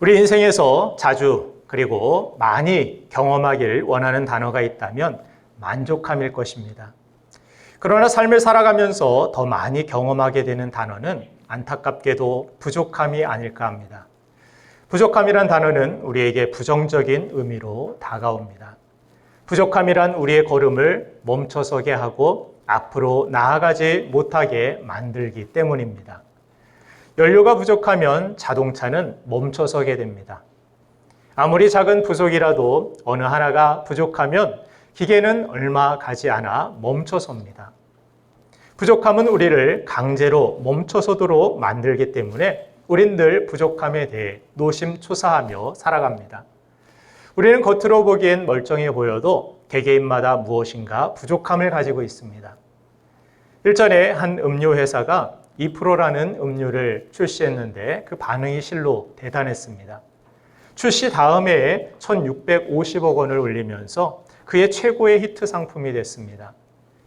우리 인생에서 자주 그리고 많이 경험하길 원하는 단어가 있다면 만족함일 것입니다. 그러나 삶을 살아가면서 더 많이 경험하게 되는 단어는 안타깝게도 부족함이 아닐까 합니다. 부족함이란 단어는 우리에게 부정적인 의미로 다가옵니다. 부족함이란 우리의 걸음을 멈춰서게 하고 앞으로 나아가지 못하게 만들기 때문입니다. 연료가 부족하면 자동차는 멈춰서게 됩니다. 아무리 작은 부속이라도 어느 하나가 부족하면 기계는 얼마 가지 않아 멈춰섭니다. 부족함은 우리를 강제로 멈춰서도록 만들기 때문에 우린 늘 부족함에 대해 노심초사하며 살아갑니다. 우리는 겉으로 보기엔 멀쩡해 보여도 개개인마다 무엇인가 부족함을 가지고 있습니다. 일전에 한 음료 회사가 2%라는 음료를 출시했는데 그 반응이 실로 대단했습니다. 출시 다음 해에 1,650억 원을 올리면서 그의 최고의 히트 상품이 됐습니다.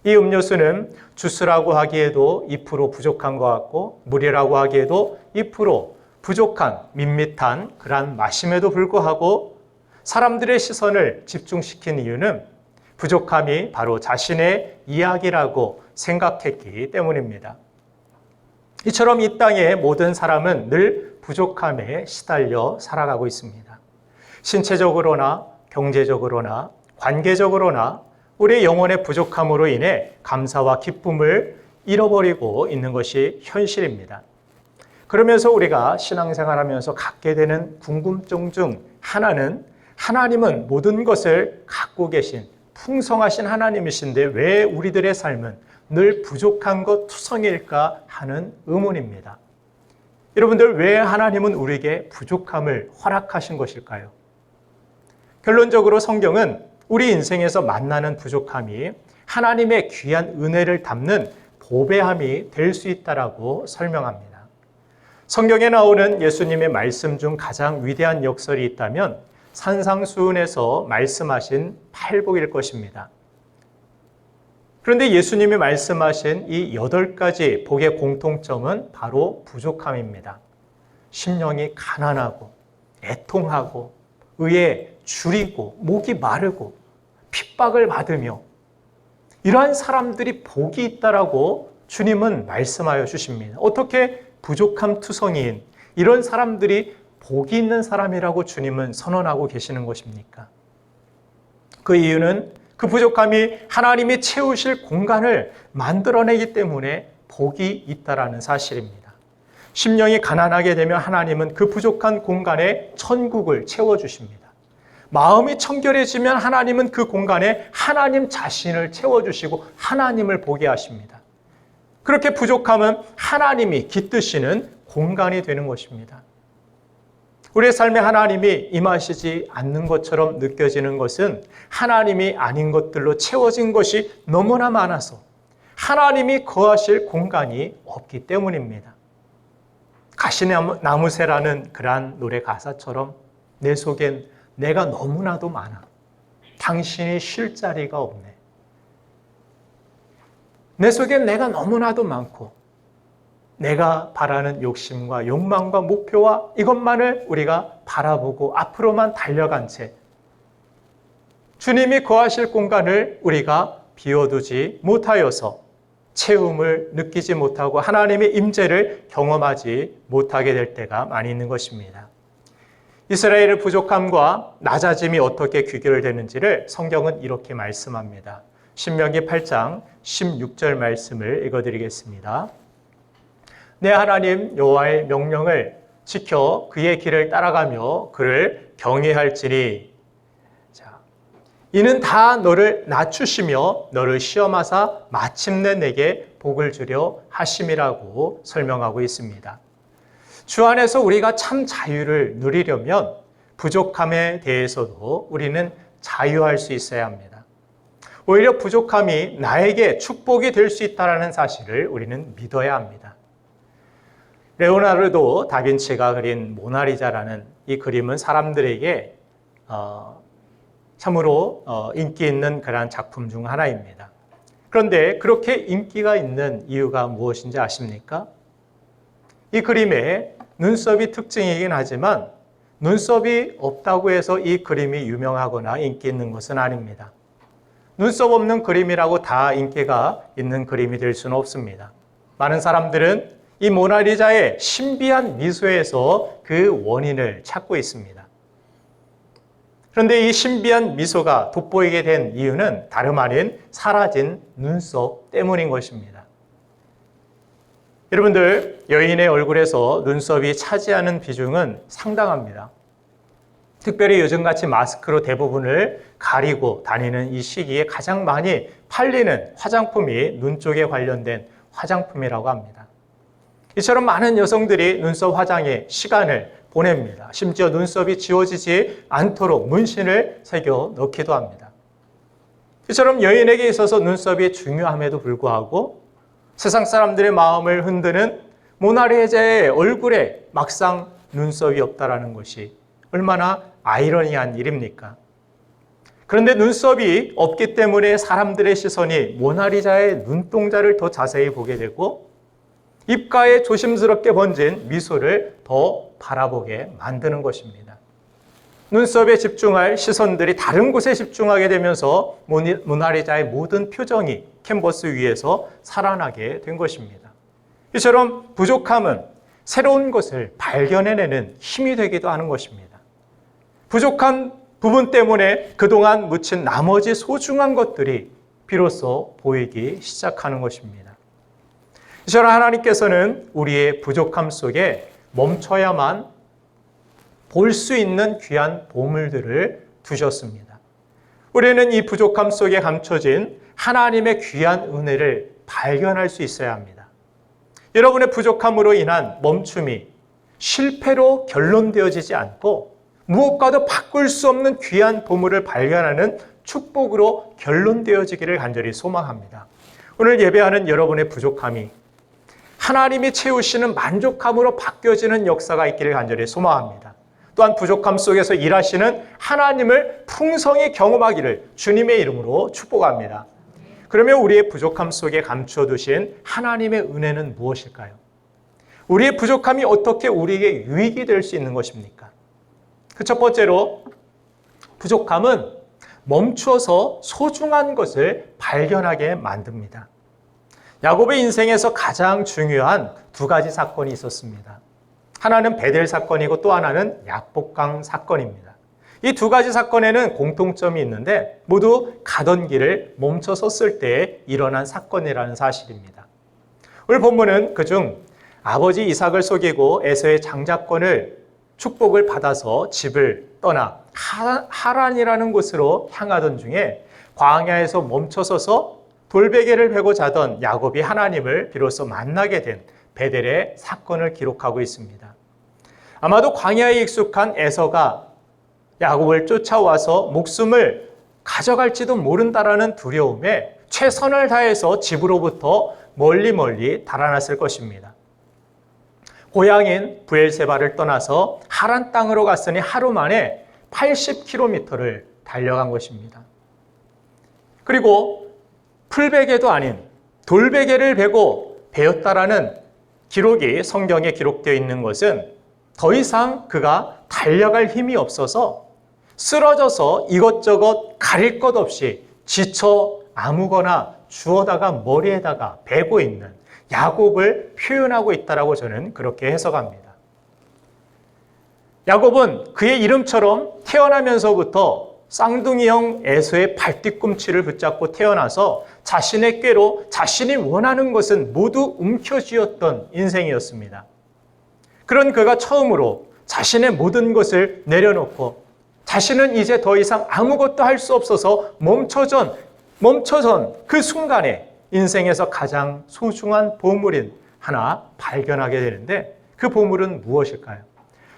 이 음료수는 주스라고 하기에도 2% 부족한 것 같고 물이라고 하기에도 2% 부족한 밋밋한 그런 맛임에도 불구하고 사람들의 시선을 집중시킨 이유는 부족함이 바로 자신의 이야기라고 생각했기 때문입니다. 이처럼 이 땅의 모든 사람은 늘 부족함에 시달려 살아가고 있습니다. 신체적으로나 경제적으로나 관계적으로나 우리의 영혼의 부족함으로 인해 감사와 기쁨을 잃어버리고 있는 것이 현실입니다. 그러면서 우리가 신앙생활하면서 갖게 되는 궁금증 중 하나는 하나님은 모든 것을 갖고 계신 풍성하신 하나님이신데 왜 우리들의 삶은 늘 부족한 것 투성일까 하는 의문입니다. 여러분들, 왜 하나님은 우리에게 부족함을 허락하신 것일까요? 결론적으로 성경은 우리 인생에서 만나는 부족함이 하나님의 귀한 은혜를 담는 보배함이 될 수 있다라고 설명합니다. 성경에 나오는 예수님의 말씀 중 가장 위대한 역설이 있다면 산상수훈에서 말씀하신 팔복일 것입니다. 그런데 예수님이 말씀하신 이 8가지 복의 공통점은 바로 부족함입니다. 심령이 가난하고 애통하고 의에 줄이고 목이 마르고 핍박을 받으며 이러한 사람들이 복이 있다라고 주님은 말씀하여 주십니다. 어떻게 부족함 투성이인 이런 사람들이 복이 있는 사람이라고 주님은 선언하고 계시는 것입니까? 그 이유는 그 부족함이 하나님이 채우실 공간을 만들어내기 때문에 복이 있다라는 사실입니다. 심령이 가난하게 되면 하나님은 그 부족한 공간에 천국을 채워주십니다. 마음이 청결해지면 하나님은 그 공간에 하나님 자신을 채워주시고 하나님을 보게 하십니다. 그렇게 부족함은 하나님이 깃드시는 공간이 되는 것입니다. 우리의 삶에 하나님이 임하시지 않는 것처럼 느껴지는 것은 하나님이 아닌 것들로 채워진 것이 너무나 많아서 하나님이 거하실 공간이 없기 때문입니다. 가시나무새라는 그러한 노래 가사처럼 내 속엔 내가 너무나도 많아. 당신이 쉴 자리가 없네. 내 속엔 내가 너무나도 많고 내가 바라는 욕심과 욕망과 목표와 이것만을 우리가 바라보고 앞으로만 달려간 채 주님이 거하실 공간을 우리가 비워두지 못하여서 채움을 느끼지 못하고 하나님의 임재를 경험하지 못하게 될 때가 많이 있는 것입니다. 이스라엘의 부족함과 낮아짐이 어떻게 귀결되는지를 성경은 이렇게 말씀합니다. 신명기 8장 16절 말씀을 읽어드리겠습니다. 내 하나님 여호와의 명령을 지켜 그의 길을 따라가며 그를 경외할지니 이는 다 너를 낮추시며 너를 시험하사 마침내 내게 복을 주려 하심이라고 설명하고 있습니다. 주 안에서 우리가 참 자유를 누리려면 부족함에 대해서도 우리는 자유할 수 있어야 합니다. 오히려 부족함이 나에게 축복이 될 수 있다는 사실을 우리는 믿어야 합니다. 레오나르도 다빈치가 그린 모나리자라는 이 그림은 사람들에게 참으로 인기 있는 그러한 작품 중 하나입니다. 그런데 그렇게 인기가 있는 이유가 무엇인지 아십니까? 이 그림의 눈썹이 특징이긴 하지만 눈썹이 없다고 해서 이 그림이 유명하거나 인기 있는 것은 아닙니다. 눈썹 없는 그림이라고 다 인기가 있는 그림이 될 수는 없습니다. 많은 사람들은 이 모나리자의 신비한 미소에서 그 원인을 찾고 있습니다. 그런데 이 신비한 미소가 돋보이게 된 이유는 다름 아닌 사라진 눈썹 때문인 것입니다. 여러분들, 여인의 얼굴에서 눈썹이 차지하는 비중은 상당합니다. 특별히 요즘같이 마스크로 대부분을 가리고 다니는 이 시기에 가장 많이 팔리는 화장품이 눈 쪽에 관련된 화장품이라고 합니다. 이처럼 많은 여성들이 눈썹 화장에 시간을 보냅니다. 심지어 눈썹이 지워지지 않도록 문신을 새겨 넣기도 합니다. 이처럼 여인에게 있어서 눈썹이 중요함에도 불구하고 세상 사람들의 마음을 흔드는 모나리자의 얼굴에 막상 눈썹이 없다라는 것이 얼마나 아이러니한 일입니까? 그런데 눈썹이 없기 때문에 사람들의 시선이 모나리자의 눈동자를 더 자세히 보게 되고 입가에 조심스럽게 번진 미소를 더 바라보게 만드는 것입니다. 눈썹에 집중할 시선들이 다른 곳에 집중하게 되면서 모나리자의 모든 표정이 캔버스 위에서 살아나게 된 것입니다. 이처럼 부족함은 새로운 것을 발견해내는 힘이 되기도 하는 것입니다. 부족한 부분 때문에 그동안 묻힌 나머지 소중한 것들이 비로소 보이기 시작하는 것입니다. 이처럼 하나님께서는 우리의 부족함 속에 멈춰야만 볼 수 있는 귀한 보물들을 두셨습니다. 우리는 이 부족함 속에 감춰진 하나님의 귀한 은혜를 발견할 수 있어야 합니다. 여러분의 부족함으로 인한 멈춤이 실패로 결론되어지지 않고 무엇과도 바꿀 수 없는 귀한 보물을 발견하는 축복으로 결론되어지기를 간절히 소망합니다. 오늘 예배하는 여러분의 부족함이 하나님이 채우시는 만족함으로 바뀌어지는 역사가 있기를 간절히 소망합니다. 또한 부족함 속에서 일하시는 하나님을 풍성히 경험하기를 주님의 이름으로 축복합니다. 그러면 우리의 부족함 속에 감춰두신 하나님의 은혜는 무엇일까요? 우리의 부족함이 어떻게 우리에게 유익이 될 수 있는 것입니까? 그 첫 번째로 부족함은 멈추어서 소중한 것을 발견하게 만듭니다. 야곱의 인생에서 가장 중요한 두 가지 사건이 있었습니다. 하나는 베델 사건이고 또 하나는 약복강 사건입니다. 이 두 가지 사건에는 공통점이 있는데 모두 가던 길을 멈춰 섰을 때 일어난 사건이라는 사실입니다. 오늘 본문은 그중 아버지 이삭을 속이고 에서의 장자권을 축복을 받아서 집을 떠나 하란이라는 곳으로 향하던 중에 광야에서 멈춰서서 돌베개를 베고 자던 야곱이 하나님을 비로소 만나게 된 베델의 사건을 기록하고 있습니다. 아마도 광야에 익숙한 에서가 야곱을 쫓아와서 목숨을 가져갈지도 모른다라는 두려움에 최선을 다해서 집으로부터 멀리 달아났을 것입니다. 고향인 브엘세바를 떠나서 하란 땅으로 갔으니 하루 만에 80km를 달려간 것입니다. 그리고 풀베개도 아닌 돌베개를 베고 베었다라는 기록이 성경에 기록되어 있는 것은 더 이상 그가 달려갈 힘이 없어서 쓰러져서 이것저것 가릴 것 없이 지쳐 아무거나 주워다가 머리에다가 베고 있는 야곱을 표현하고 있다라고 저는 그렇게 해석합니다. 야곱은 그의 이름처럼 태어나면서부터 쌍둥이형 에서의 발뒤꿈치를 붙잡고 태어나서 자신의 꾀로 자신이 원하는 것은 모두 움켜쥐었던 인생이었습니다. 그런 그가 처음으로 자신의 모든 것을 내려놓고 자신은 이제 더 이상 아무것도 할 수 없어서 멈춰선 그 순간에 인생에서 가장 소중한 보물인 하나 발견하게 되는데 그 보물은 무엇일까요?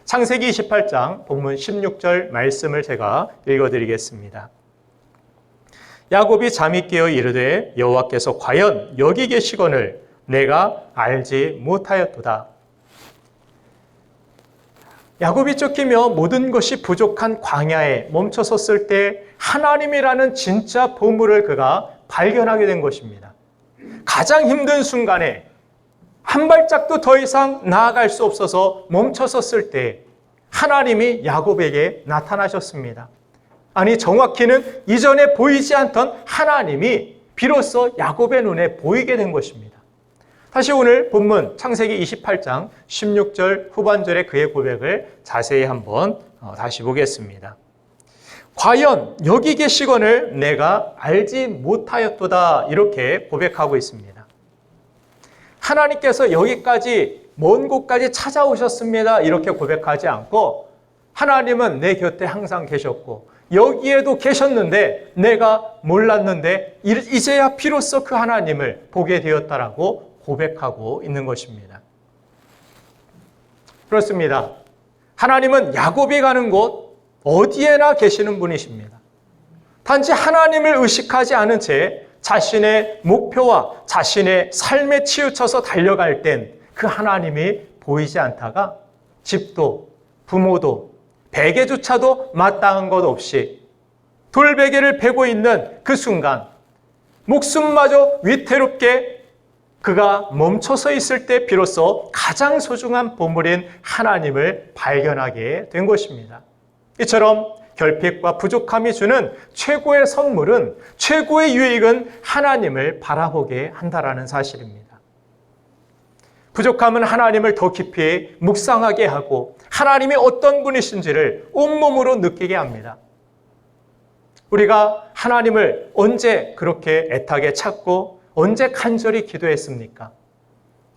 창세기 28장 본문 16절 말씀을 제가 읽어드리겠습니다. 야곱이 잠이 깨어 이르되 여호와께서 과연 여기 계시거늘 내가 알지 못하였도다. 야곱이 쫓기며 모든 것이 부족한 광야에 멈춰섰을 때 하나님이라는 진짜 보물을 그가 발견하게 된 것입니다. 가장 힘든 순간에 한 발짝도 더 이상 나아갈 수 없어서 멈춰섰을 때 하나님이 야곱에게 나타나셨습니다. 아니, 정확히는 이전에 보이지 않던 하나님이 비로소 야곱의 눈에 보이게 된 것입니다. 다시 오늘 본문 창세기 28장 16절 후반절의 그의 고백을 자세히 한번 다시 보겠습니다. 과연 여기 계시거늘 내가 알지 못하였도다, 이렇게 고백하고 있습니다. 하나님께서 여기까지 먼 곳까지 찾아오셨습니다, 이렇게 고백하지 않고 하나님은 내 곁에 항상 계셨고 여기에도 계셨는데 내가 몰랐는데 이제야 비로소 그 하나님을 보게 되었다라고 고백하고 있는 것입니다. 그렇습니다. 하나님은 야곱이 가는 곳 어디에나 계시는 분이십니다. 단지 하나님을 의식하지 않은 채 자신의 목표와 자신의 삶에 치우쳐서 달려갈 땐 그 하나님이 보이지 않다가 집도 부모도 베개조차도 마땅한 것 없이 돌베개를 베고 있는 그 순간 목숨마저 위태롭게 그가 멈춰서 있을 때 비로소 가장 소중한 보물인 하나님을 발견하게 된 것입니다. 이처럼 결핍과 부족함이 주는 최고의 선물은, 최고의 유익은 하나님을 바라보게 한다라는 사실입니다. 부족함은 하나님을 더 깊이 묵상하게 하고 하나님이 어떤 분이신지를 온몸으로 느끼게 합니다. 우리가 하나님을 언제 그렇게 애타게 찾고 언제 간절히 기도했습니까?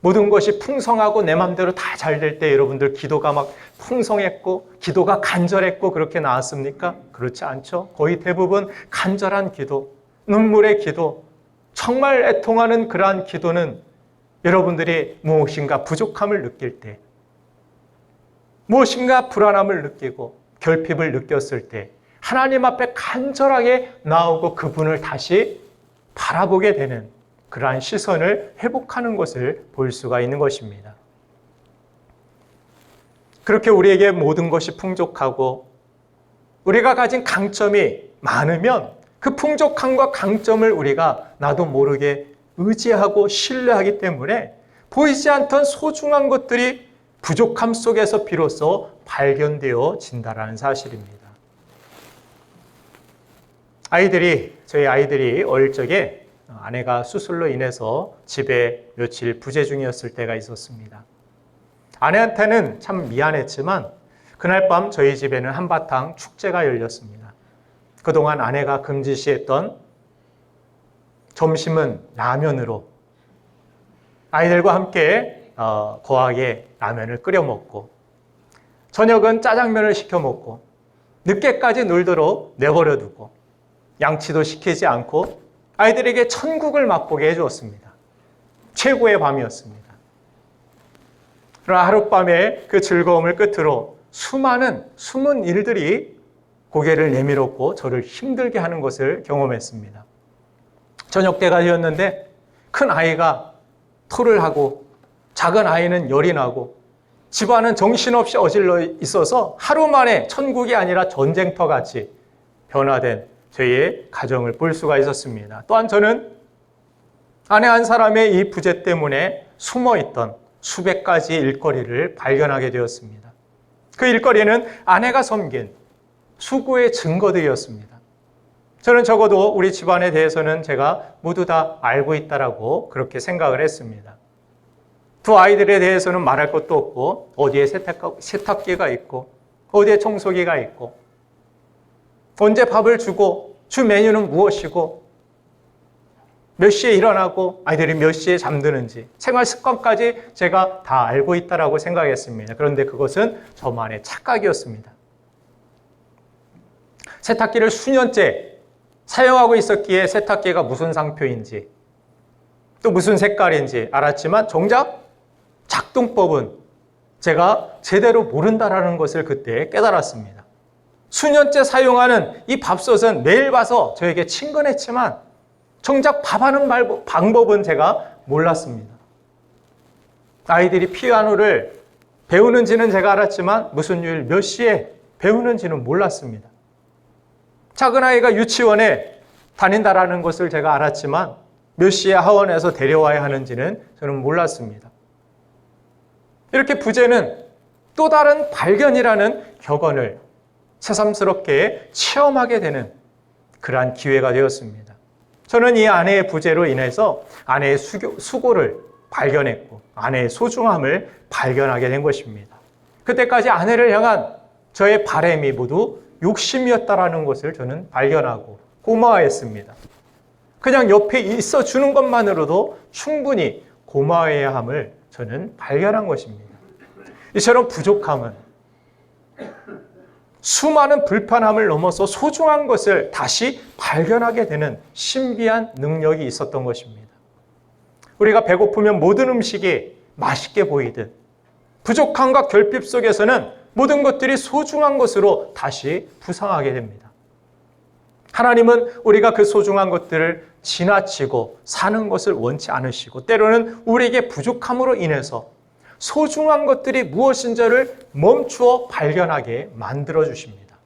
모든 것이 풍성하고 내 마음대로 다 잘 될 때 여러분들 기도가 막 풍성했고 기도가 간절했고 그렇게 나왔습니까? 그렇지 않죠. 거의 대부분 간절한 기도, 눈물의 기도, 정말 애통하는 그러한 기도는 여러분들이 무엇인가 부족함을 느낄 때, 무엇인가 불안함을 느끼고 결핍을 느꼈을 때 하나님 앞에 간절하게 나오고 그분을 다시 바라보게 되는 그러한 시선을 회복하는 것을 볼 수가 있는 것입니다. 그렇게 우리에게 모든 것이 풍족하고 우리가 가진 강점이 많으면 그 풍족함과 강점을 우리가 나도 모르게 의지하고 신뢰하기 때문에 보이지 않던 소중한 것들이 부족함 속에서 비로소 발견되어진다는 사실입니다. 저희 아이들이 어릴 적에 아내가 수술로 인해서 집에 며칠 부재 중이었을 때가 있었습니다. 아내한테는 참 미안했지만 그날 밤 저희 집에는 한바탕 축제가 열렸습니다. 그동안 아내가 금지시했던 점심은 라면으로 아이들과 함께 거하게 라면을 끓여 먹고 저녁은 짜장면을 시켜 먹고 늦게까지 놀도록 내버려 두고 양치도 시키지 않고 아이들에게 천국을 맛보게 해주었습니다. 최고의 밤이었습니다. 그러나 하룻밤의 그 즐거움을 끝으로 수많은 숨은 일들이 고개를 내밀었고 저를 힘들게 하는 것을 경험했습니다. 저녁 때가 되었는데 큰 아이가 토를 하고 작은 아이는 열이 나고 집안은 정신없이 어질러 있어서 하루 만에 천국이 아니라 전쟁터같이 변화된 저희의 가정을 볼 수가 있었습니다. 또한 저는 아내 한 사람의 이 부재 때문에 숨어있던 수백 가지 일거리를 발견하게 되었습니다. 그 일거리는 아내가 섬긴 수고의 증거들이었습니다. 저는 적어도 우리 집안에 대해서는 제가 모두 다 알고 있다라고 그렇게 생각을 했습니다. 두 아이들에 대해서는 말할 것도 없고 어디에 세탁기가 있고 어디에 청소기가 있고 언제 밥을 주고 주 메뉴는 무엇이고 몇 시에 일어나고 아이들이 몇 시에 잠드는지 생활 습관까지 제가 다 알고 있다라고 생각했습니다. 그런데 그것은 저만의 착각이었습니다. 세탁기를 수년째 사용하고 있었기에 세탁기가 무슨 상표인지 또 무슨 색깔인지 알았지만 정작 작동법은 제가 제대로 모른다라는 것을 그때 깨달았습니다. 수년째 사용하는 이 밥솥은 매일 봐서 저에게 친근했지만 정작 밥하는 방법은 제가 몰랐습니다. 아이들이 피아노를 배우는지는 제가 알았지만 무슨 요일 몇 시에 배우는지는 몰랐습니다. 작은 아이가 유치원에 다닌다라는 것을 제가 알았지만 몇 시에 하원에서 데려와야 하는지는 저는 몰랐습니다. 이렇게 부재는 또 다른 발견이라는 격언을 새삼스럽게 체험하게 되는 그러한 기회가 되었습니다. 저는 이 아내의 부재로 인해서 아내의 수고를 발견했고 아내의 소중함을 발견하게 된 것입니다. 그때까지 아내를 향한 저의 바람이 모두 욕심이었다라는 것을 저는 발견하고 고마워했습니다. 그냥 옆에 있어 주는 것만으로도 충분히 고마워해야 함을 저는 발견한 것입니다. 이처럼 부족함은 수많은 불편함을 넘어서 소중한 것을 다시 발견하게 되는 신비한 능력이 있었던 것입니다. 우리가 배고프면 모든 음식이 맛있게 보이듯 부족함과 결핍 속에서는 모든 것들이 소중한 것으로 다시 부상하게 됩니다. 하나님은 우리가 그 소중한 것들을 지나치고 사는 것을 원치 않으시고 때로는 우리에게 부족함으로 인해서 소중한 것들이 무엇인지를 멈추어 발견하게 만들어 주십니다.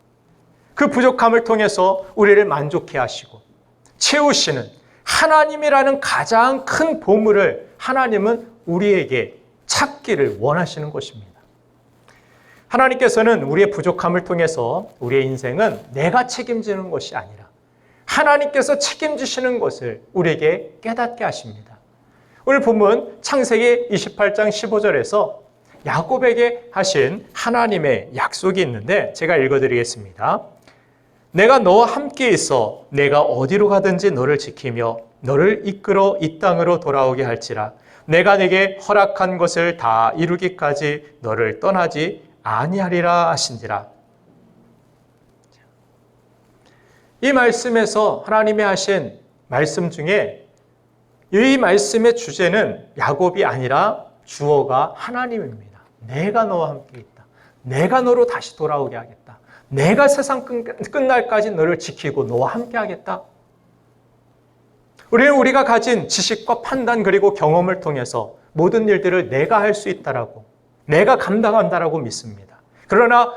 그 부족함을 통해서 우리를 만족해 하시고 채우시는 하나님이라는 가장 큰 보물을 하나님은 우리에게 찾기를 원하시는 것입니다. 하나님께서는 우리의 부족함을 통해서 우리의 인생은 내가 책임지는 것이 아니라 하나님께서 책임지시는 것을 우리에게 깨닫게 하십니다. 오늘 본문 창세기 28장 15절에서 야곱에게 하신 하나님의 약속이 있는데 제가 읽어드리겠습니다. 내가 너와 함께 있어 내가 어디로 가든지 너를 지키며 너를 이끌어 이 땅으로 돌아오게 할지라 내가 네게 허락한 것을 다 이루기까지 너를 떠나지 아니하리라 하신지라. 이 말씀에서 하나님이 하신 말씀 중에 이 말씀의 주제는 야곱이 아니라 주어가 하나님입니다. 내가 너와 함께 있다. 내가 너로 다시 돌아오게 하겠다. 내가 세상 끝날까지 너를 지키고 너와 함께 하겠다. 우리가 가진 지식과 판단 그리고 경험을 통해서 모든 일들을 내가 할 수 있다라고 내가 감당한다라고 믿습니다. 그러나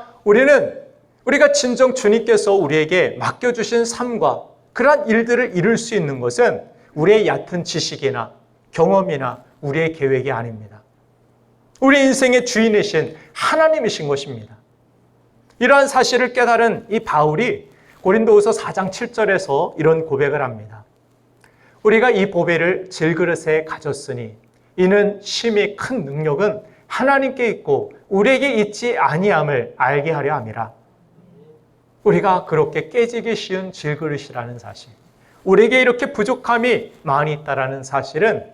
우리가 진정 주님께서 우리에게 맡겨주신 삶과 그러한 일들을 이룰 수 있는 것은 우리의 얕은 지식이나 경험이나 우리의 계획이 아닙니다. 우리 인생의 주인이신 하나님이신 것입니다. 이러한 사실을 깨달은 이 바울이 고린도후서 4장 7절에서 이런 고백을 합니다. 우리가 이 보배를 질그릇에 가졌으니 이는 심히 큰 능력은 하나님께 있고 우리에게 있지 아니함을 알게 하려 함이라. 우리가 그렇게 깨지기 쉬운 질그릇이라는 사실, 우리에게 이렇게 부족함이 많이 있다는 사실은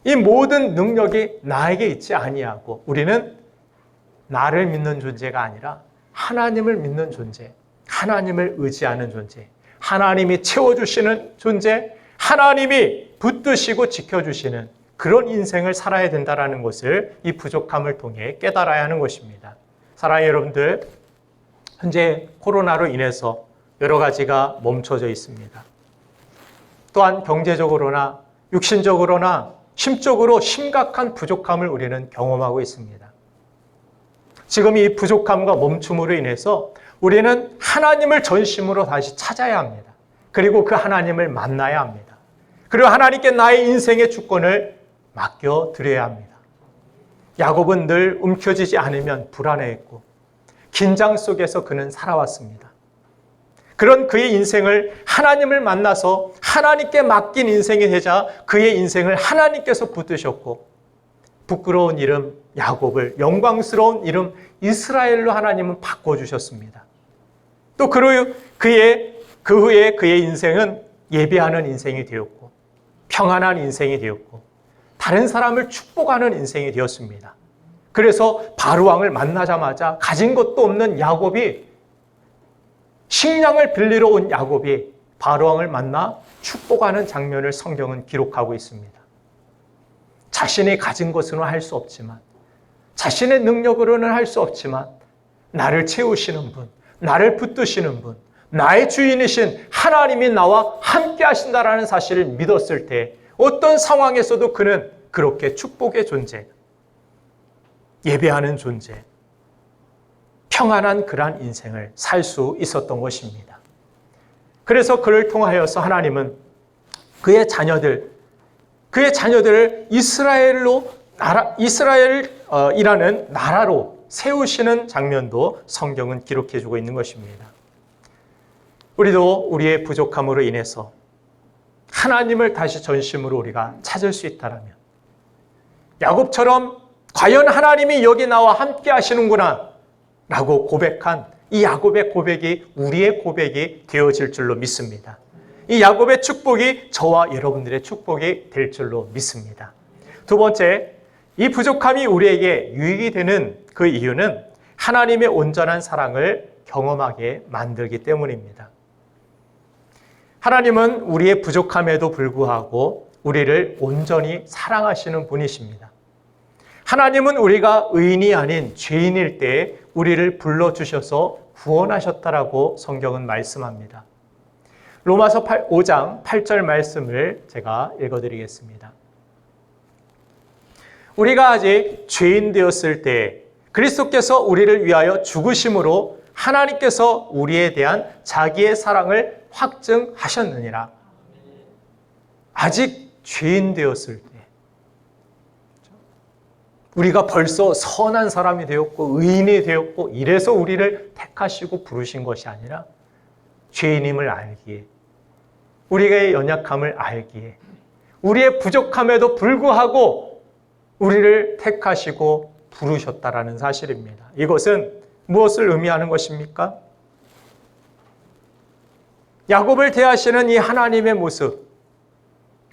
이 모든 능력이 나에게 있지 아니하고 우리는 나를 믿는 존재가 아니라 하나님을 믿는 존재, 하나님을 의지하는 존재, 하나님이 채워주시는 존재, 하나님이 붙드시고 지켜주시는 그런 인생을 살아야 된다는 것을 이 부족함을 통해 깨달아야 하는 것입니다. 사랑하는 여러분들, 현재 코로나로 인해서 여러 가지가 멈춰져 있습니다. 또한 경제적으로나 육신적으로나 심적으로 심각한 부족함을 우리는 경험하고 있습니다. 지금 이 부족함과 멈춤으로 인해서 우리는 하나님을 전심으로 다시 찾아야 합니다. 그리고 그 하나님을 만나야 합니다. 그리고 하나님께 나의 인생의 주권을 맡겨드려야 합니다. 야곱은 늘 움켜쥐지 않으면 불안해했고 긴장 속에서 그는 살아왔습니다. 그런 그의 인생을 하나님을 만나서 하나님께 맡긴 인생이 되자 그의 인생을 하나님께서 붙드셨고 부끄러운 이름 야곱을 영광스러운 이름 이스라엘로 하나님은 바꿔주셨습니다. 또 그 후에 그의 인생은 예배하는 인생이 되었고 평안한 인생이 되었고 다른 사람을 축복하는 인생이 되었습니다. 그래서 바로왕을 만나자마자 가진 것도 없는 야곱이 식량을 빌리러 온 야곱이 바로왕을 만나 축복하는 장면을 성경은 기록하고 있습니다. 자신이 가진 것으로는 할 수 없지만 자신의 능력으로는 할 수 없지만 나를 채우시는 분, 나를 붙드시는 분, 나의 주인이신 하나님이 나와 함께 하신다라는 사실을 믿었을 때 어떤 상황에서도 그는 그렇게 축복의 존재, 예배하는 존재, 평안한 그러한 인생을 살 수 있었던 것입니다. 그래서 그를 통하여서 하나님은 그의 자녀들을 이스라엘이라는 나라로 세우시는 장면도 성경은 기록해주고 있는 것입니다. 우리도 우리의 부족함으로 인해서 하나님을 다시 전심으로 우리가 찾을 수 있다면 야곱처럼 과연 하나님이 여기 나와 함께 하시는구나 라고 고백한 이 야곱의 고백이 우리의 고백이 되어질 줄로 믿습니다. 이 야곱의 축복이 저와 여러분들의 축복이 될 줄로 믿습니다. 두 번째, 이 부족함이 우리에게 유익이 되는 그 이유는 하나님의 온전한 사랑을 경험하게 만들기 때문입니다. 하나님은 우리의 부족함에도 불구하고 우리를 온전히 사랑하시는 분이십니다. 하나님은 우리가 의인이 아닌 죄인일 때 우리를 불러주셔서 구원하셨다라고 성경은 말씀합니다. 로마서 5장 8절 말씀을 제가 읽어드리겠습니다. 우리가 아직 죄인 되었을 때 그리스도께서 우리를 위하여 죽으심으로 하나님께서 우리에 대한 자기의 사랑을 확증하셨느니라. 아직 죄인 되었을 때 우리가 벌써 선한 사람이 되었고 의인이 되었고 이래서 우리를 택하시고 부르신 것이 아니라 죄인임을 알기에 우리의 연약함을 알기에 우리의 부족함에도 불구하고 우리를 택하시고 부르셨다라는 사실입니다. 이것은 무엇을 의미하는 것입니까? 야곱을 대하시는 이 하나님의 모습,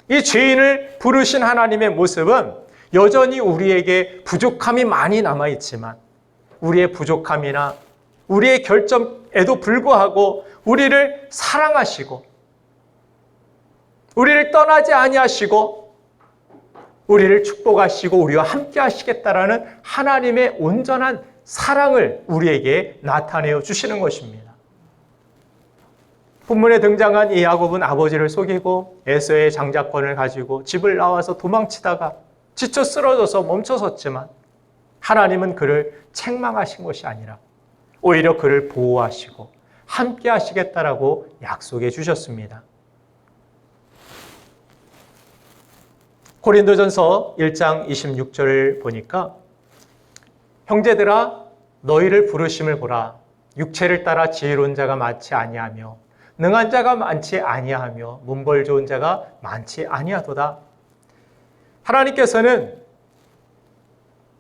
이 죄인을 부르신 하나님의 모습은 여전히 우리에게 부족함이 많이 남아있지만 우리의 부족함이나 우리의 결점에도 불구하고 우리를 사랑하시고 우리를 떠나지 아니하시고 우리를 축복하시고 우리와 함께 하시겠다라는 하나님의 온전한 사랑을 우리에게 나타내어 주시는 것입니다. 본문에 등장한 이 야곱은 아버지를 속이고 에서의 장자권을 가지고 집을 나와서 도망치다가 지쳐 쓰러져서 멈춰섰지만 하나님은 그를 책망하신 것이 아니라 오히려 그를 보호하시고 함께 하시겠다라고 약속해 주셨습니다. 고린도전서 1장 26절을 보니까 형제들아 너희를 부르심을 보라. 육체를 따라 지혜로운 자가 많지 아니하며 능한 자가 많지 아니하며 문벌 좋은 자가 많지 아니하도다. 하나님께서는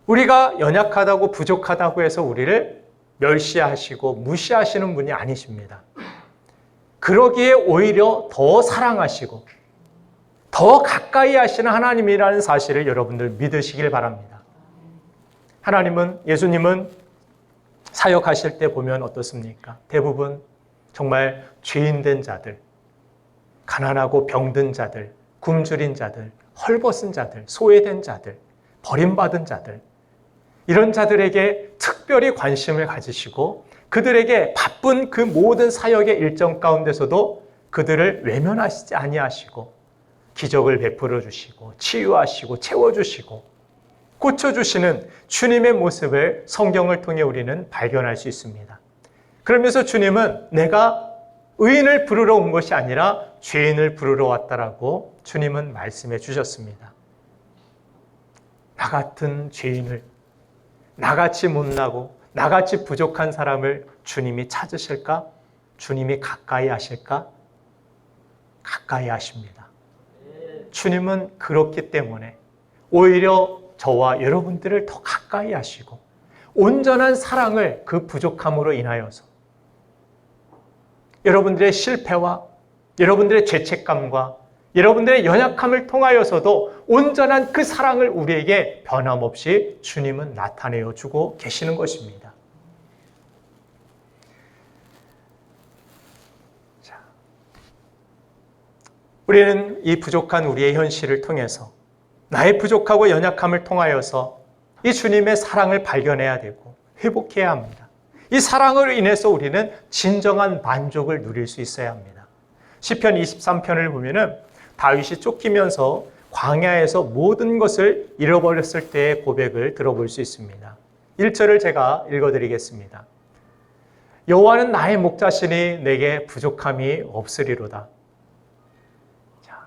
우리가 연약하다고 부족하다고 해서 우리를 멸시하시고 무시하시는 분이 아니십니다. 그러기에 오히려 더 사랑하시고 더 가까이 하시는 하나님이라는 사실을 여러분들 믿으시길 바랍니다. 하나님은, 예수님은 사역하실 때 보면 어떻습니까? 대부분 정말 죄인된 자들, 가난하고 병든 자들, 굶주린 자들, 헐벗은 자들, 소외된 자들, 버림받은 자들, 이런 자들에게 특별히 관심을 가지시고 그들에게 바쁜 그 모든 사역의 일정 가운데서도 그들을 외면하시지 아니하시고 기적을 베풀어 주시고 치유하시고 채워주시고 고쳐주시는 주님의 모습을 성경을 통해 우리는 발견할 수 있습니다. 그러면서 주님은 내가 의인을 부르러 온 것이 아니라 죄인을 부르러 왔다라고 주님은 말씀해 주셨습니다. 나 같은 죄인을, 나같이 못나고 나같이 부족한 사람을 주님이 찾으실까? 주님이 가까이 하실까? 가까이 하십니다. 주님은 그렇기 때문에 오히려 저와 여러분들을 더 가까이 하시고 온전한 사랑을 그 부족함으로 인하여서 여러분들의 실패와 여러분들의 죄책감과 여러분들의 연약함을 통하여서도 온전한 그 사랑을 우리에게 변함없이 주님은 나타내어 주고 계시는 것입니다. 자, 우리는 이 부족한 우리의 현실을 통해서 나의 부족하고 연약함을 통하여서 이 주님의 사랑을 발견해야 되고 회복해야 합니다. 이 사랑으로 인해서 우리는 진정한 만족을 누릴 수 있어야 합니다. 시편 23편을 보면은 다윗이 쫓기면서 광야에서 모든 것을 잃어버렸을 때의 고백을 들어볼 수 있습니다. 1절을 제가 읽어드리겠습니다. 여호와는 나의 목자시니 내게 부족함이 없으리로다. 자,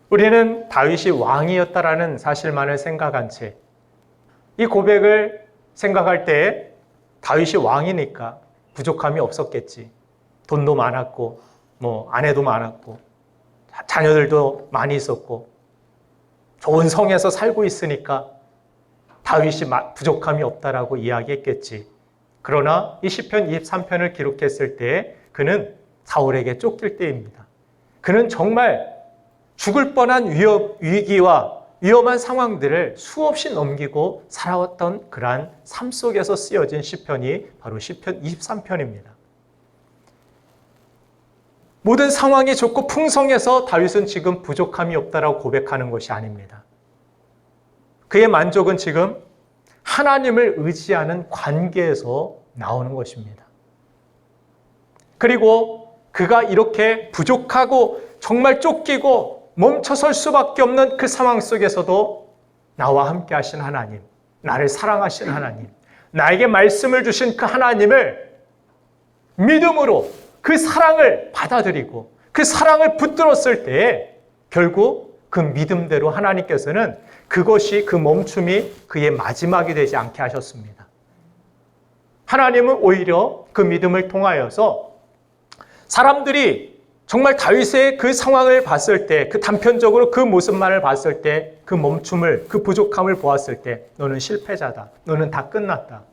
우리는 다윗이 왕이었다라는 사실만을 생각한 채 이 고백을 생각할 때 다윗이 왕이니까 부족함이 없었겠지. 돈도 많았고, 아내도 많았고, 자녀들도 많이 있었고, 좋은 성에서 살고 있으니까 다윗이 부족함이 없다라고 이야기했겠지. 그러나 이 시편 23편을 기록했을 때 그는 사울에게 쫓길 때입니다. 그는 정말 죽을 뻔한 위기와 위험한 상황들을 수없이 넘기고 살아왔던 그러한 삶 속에서 쓰여진 시편이 바로 시편 23편입니다. 모든 상황이 좋고 풍성해서 다윗은 지금 부족함이 없다라고 고백하는 것이 아닙니다. 그의 만족은 지금 하나님을 의지하는 관계에서 나오는 것입니다. 그리고 그가 이렇게 부족하고 정말 쫓기고 멈춰설 수밖에 없는 그 상황 속에서도 나와 함께 하신 하나님, 나를 사랑하신 하나님, 나에게 말씀을 주신 그 하나님을 믿음으로 그 사랑을 받아들이고 그 사랑을 붙들었을 때에 결국 그 믿음대로 하나님께서는 그것이 그 멈춤이 그의 마지막이 되지 않게 하셨습니다. 하나님은 오히려 그 믿음을 통하여서 사람들이 정말 다윗의 그 상황을 봤을 때, 그 단편적으로 그 모습만을 봤을 때, 그 멈춤을, 그 부족함을 보았을 때 너는 실패자다. 너는 다 끝났다.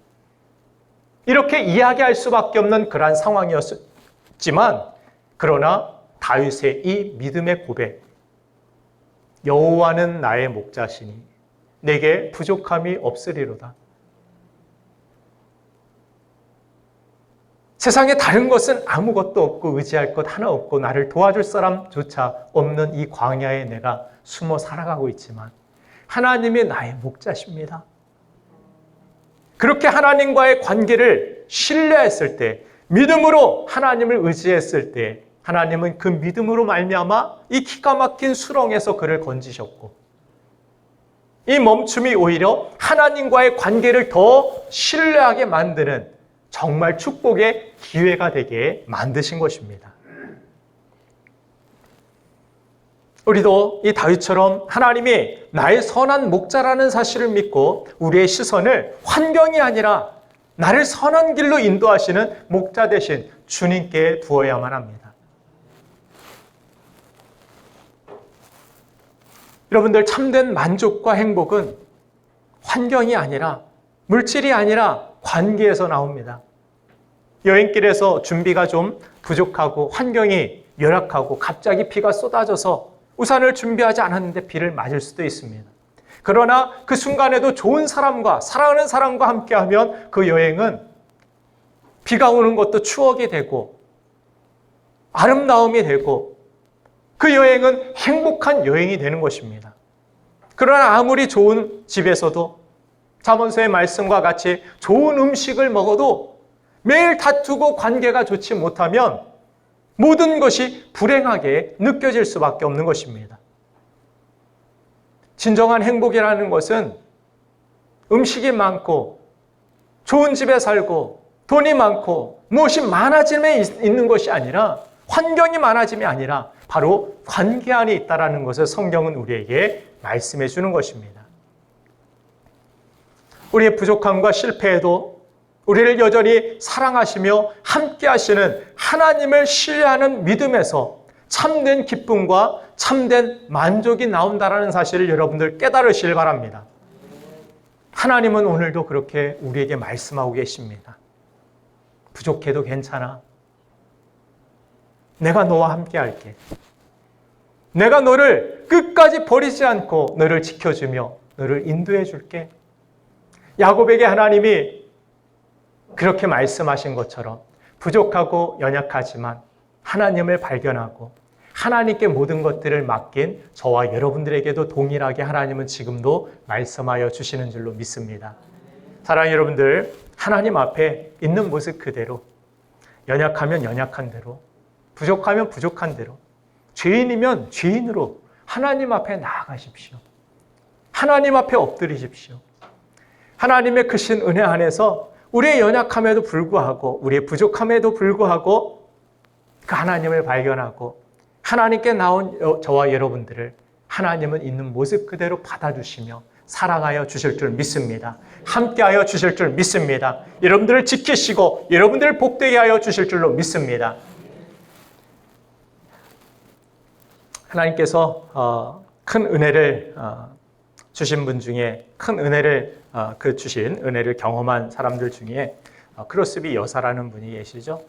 이렇게 이야기할 수밖에 없는 그러한 상황이었지만 그러나 다윗의 이 믿음의 고백, 여호와는 나의 목자시니 내게 부족함이 없으리로다. 세상에 다른 것은 아무것도 없고 의지할 것 하나 없고 나를 도와줄 사람조차 없는 이 광야에 내가 숨어 살아가고 있지만 하나님이 나의 목자십니다. 그렇게 하나님과의 관계를 신뢰했을 때, 믿음으로 하나님을 의지했을 때 하나님은 그 믿음으로 말미암아 이 기가 막힌 수렁에서 그를 건지셨고 이 멈춤이 오히려 하나님과의 관계를 더 신뢰하게 만드는 정말 축복의 기회가 되게 만드신 것입니다. 우리도 이 다윗처럼 하나님이 나의 선한 목자라는 사실을 믿고 우리의 시선을 환경이 아니라 나를 선한 길로 인도하시는 목자 되신 주님께 두어야만 합니다. 여러분들, 참된 만족과 행복은 환경이 아니라 물질이 아니라 관계에서 나옵니다. 여행길에서 준비가 좀 부족하고 환경이 열악하고 갑자기 비가 쏟아져서 우산을 준비하지 않았는데 비를 맞을 수도 있습니다. 그러나 그 순간에도 좋은 사람과 사랑하는 사람과 함께하면 그 여행은 비가 오는 것도 추억이 되고 아름다움이 되고 그 여행은 행복한 여행이 되는 것입니다. 그러나 아무리 좋은 집에서도 잠언서의 말씀과 같이 좋은 음식을 먹어도 매일 다투고 관계가 좋지 못하면 모든 것이 불행하게 느껴질 수밖에 없는 것입니다. 진정한 행복이라는 것은 음식이 많고 좋은 집에 살고 돈이 많고 무엇이 많아짐에 있는 것이 아니라 환경이 많아짐이 아니라 바로 관계 안에 있다는 것을 성경은 우리에게 말씀해 주는 것입니다. 우리의 부족함과 실패에도 우리를 여전히 사랑하시며 함께 하시는 하나님을 신뢰하는 믿음에서 참된 기쁨과 참된 만족이 나온다는 사실을 여러분들 깨달으시길 바랍니다. 하나님은 오늘도 그렇게 우리에게 말씀하고 계십니다. 부족해도 괜찮아. 내가 너와 함께 할게. 내가 너를 끝까지 버리지 않고 너를 지켜주며 너를 인도해 줄게. 야곱에게 하나님이 그렇게 말씀하신 것처럼 부족하고 연약하지만 하나님을 발견하고 하나님께 모든 것들을 맡긴 저와 여러분들에게도 동일하게 하나님은 지금도 말씀하여 주시는 줄로 믿습니다. 사랑하는 여러분들, 하나님 앞에 있는 모습 그대로, 연약하면 연약한 대로, 부족하면 부족한 대로, 죄인이면 죄인으로 하나님 앞에 나아가십시오. 하나님 앞에 엎드리십시오. 하나님의 크신 은혜 안에서 우리의 연약함에도 불구하고 우리의 부족함에도 불구하고 그 하나님을 발견하고 하나님께 나온 저와 여러분들을 하나님은 있는 모습 그대로 받아주시며 사랑하여 주실 줄 믿습니다. 함께하여 주실 줄 믿습니다. 여러분들을 지키시고 여러분들을 복되게 하여 주실 줄로 믿습니다. 하나님께서 큰 은혜를 주신 분 중에 큰 은혜를 주신 은혜를 경험한 사람들 중에 크로스비 여사라는 분이 계시죠.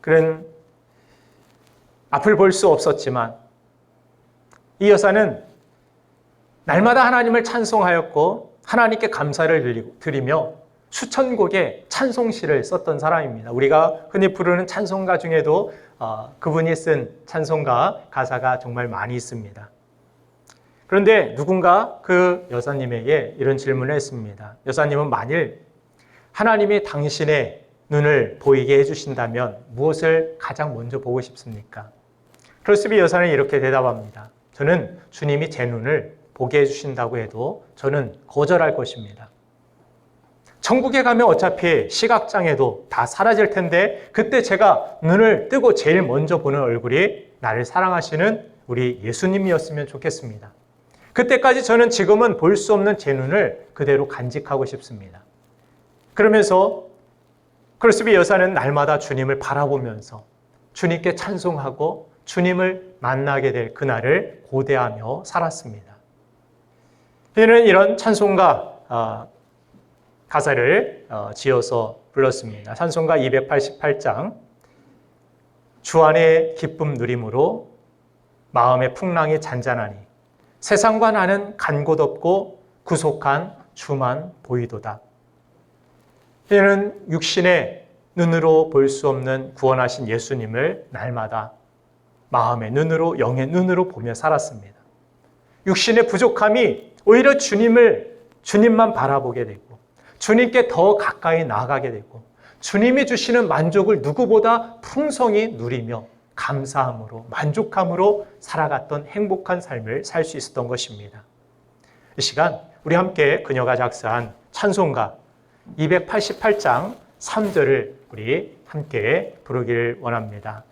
그런 앞을 볼 수 없었지만 이 여사는 날마다 하나님을 찬송하였고 하나님께 감사를 드리며 수천 곡의 찬송시를 썼던 사람입니다. 우리가 흔히 부르는 찬송가 중에도 그분이 쓴 찬송가 가사가 정말 많이 있습니다. 그런데 누군가 그 여사님에게 이런 질문을 했습니다. 여사님은 만일 하나님이 당신의 눈을 보이게 해주신다면 무엇을 가장 먼저 보고 싶습니까? 크로스비 여사는 이렇게 대답합니다. 저는 주님이 제 눈을 보게 해주신다고 해도 저는 거절할 것입니다. 천국에 가면 어차피 시각장애도 다 사라질 텐데 그때 제가 눈을 뜨고 제일 먼저 보는 얼굴이 나를 사랑하시는 우리 예수님이었으면 좋겠습니다. 그때까지 저는 지금은 볼 수 없는 제 눈을 그대로 간직하고 싶습니다. 그러면서 크로스비 여사는 날마다 주님을 바라보면서 주님께 찬송하고 주님을 만나게 될 그날을 고대하며 살았습니다. 그는 이런 찬송가 가사를 지어서 불렀습니다. 찬송가 288장 주 안에 기쁨 누림으로 마음의 풍랑이 잔잔하니 세상과 나는 간 곳 없고 구속한 주만 보이도다. 이는 육신의 눈으로 볼 수 없는 구원하신 예수님을 날마다 마음의 눈으로 영의 눈으로 보며 살았습니다. 육신의 부족함이 오히려 주님만 바라보게 되고 주님께 더 가까이 나아가게 되고 주님이 주시는 만족을 누구보다 풍성히 누리며 감사함으로 만족함으로 살아갔던 행복한 삶을 살 수 있었던 것입니다. 이 시간 우리 함께 그녀가 작사한 찬송가 288장 3절을 우리 함께 부르기를 원합니다.